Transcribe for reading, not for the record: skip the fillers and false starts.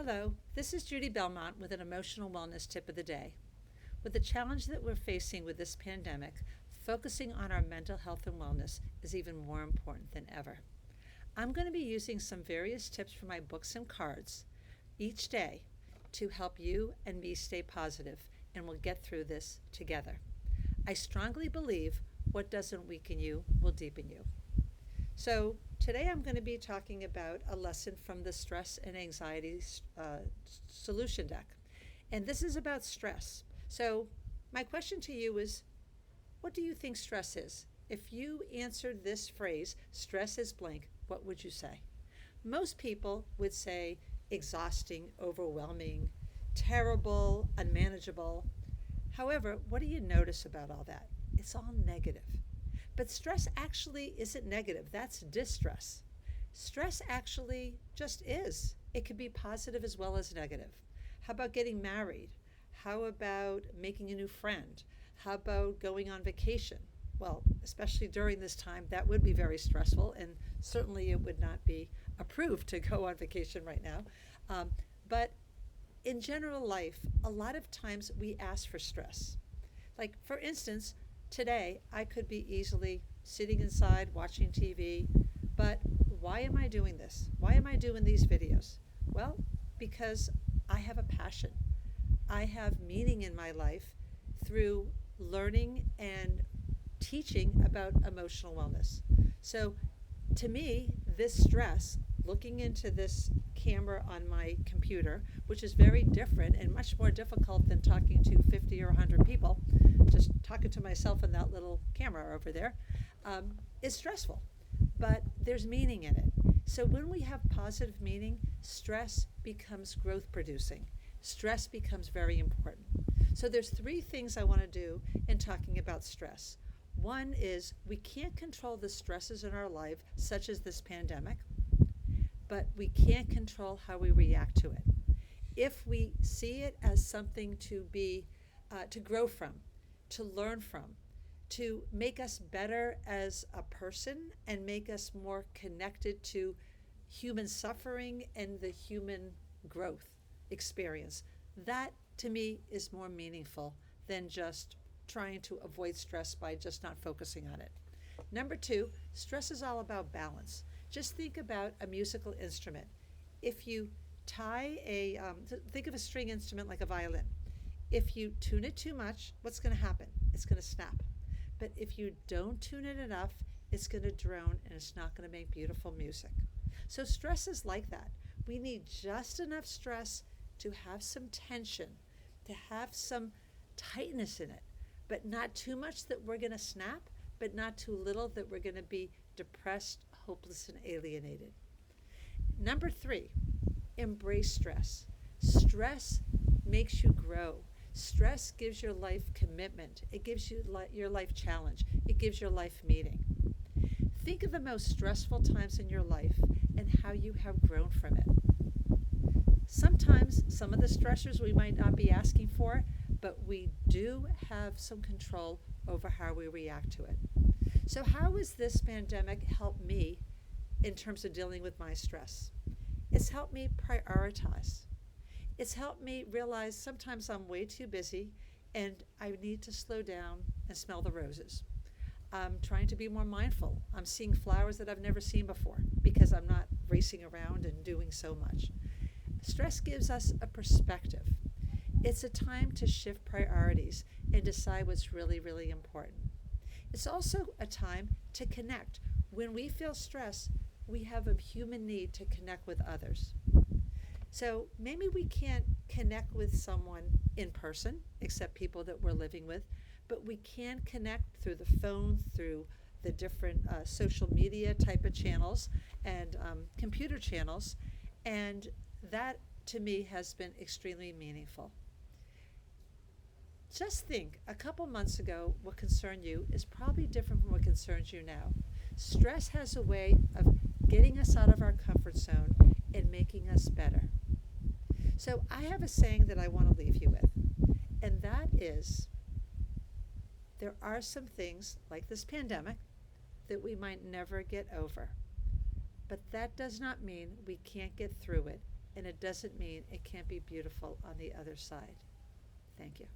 Hello, this is Judy Belmont with an emotional wellness tip of the day. With the challenge that we're facing with this pandemic, focusing on our mental health and wellness is even more important than ever. I'm going to be using some various tips from my books and cards each day to help you and me stay positive, and we'll get through this together. I strongly believe what doesn't weaken you will deepen you. So, today I'm going to be talking about a lesson from the Stress and Anxiety Solution Deck. And this is about stress. So, my question to you is, what do you think stress is? If you answered this phrase, stress is blank, what would you say? Most people would say exhausting, overwhelming, terrible, unmanageable. However, what do you notice about all that? It's all negative. But stress actually isn't negative. That's distress. Stress actually just is. It can be positive as well as negative. How about getting married? How about making a new friend? How about going on vacation? Well, especially during this time, that would be very stressful, and certainly it would not be approved to go on vacation right now. But in general life, a lot of times we ask for stress. Like, for instance, today I could be easily sitting inside watching TV, but why am I doing this? Why am I doing these videos? Well, because I have a passion. I have meaning in my life through learning and teaching about emotional wellness. So, to me, this stress, looking into this camera on my computer, which is very different and much more difficult than talking to 50 or 100 people, just talking to myself in that little camera over there, is stressful. But there's meaning in it. So when we have positive meaning, stress becomes growth producing. Stress becomes very important. So there's three things I want to do in talking about stress. One is we can't control the stresses in our life, such as this pandemic, but we can't control how we react to it. If we see it as something to grow from, to learn from, to make us better as a person and make us more connected to human suffering and the human growth experience, that to me is more meaningful than just trying to avoid stress by just not focusing on it. Number two, stress is all about balance. Just think about a musical instrument. If you think of a string instrument like a violin. If you tune it too much, what's going to happen? It's going to snap. But if you don't tune it enough, it's going to drone and it's not going to make beautiful music. So stress is like that. We need just enough stress to have some tension, to have some tightness in it, but not too much that we're going to snap, but not too little that we're going to be depressed, hopeless, and alienated. Number three, embrace stress. Stress makes you grow. Stress gives your life commitment. It gives you your life challenge. It gives your life meaning. Think of the most stressful times in your life and how you have grown from it. Sometimes some of the stressors we might not be asking for, but we do have some control over how we react to it. So how has this pandemic helped me in terms of dealing with my stress? It's helped me prioritize. It's helped me realize sometimes I'm way too busy and I need to slow down and smell the roses. I'm trying to be more mindful. I'm seeing flowers that I've never seen before because I'm not racing around and doing so much. Stress gives us a perspective. It's a time to shift priorities and decide what's really, really important. It's also a time to connect. When we feel stress, we have a human need to connect with others. So maybe we can't connect with someone in person, except people that we're living with, but we can connect through the phone, through the different social media type of channels and computer channels, and that to me has been extremely meaningful. Just think, a couple months ago, what concerned you is probably different from what concerns you now. Stress has a way of getting us out of our comfort zone and making us better. So I have a saying that I want to leave you with, and that is, there are some things, like this pandemic, that we might never get over. But that does not mean we can't get through it and it doesn't mean it can't be beautiful on the other side. Thank you.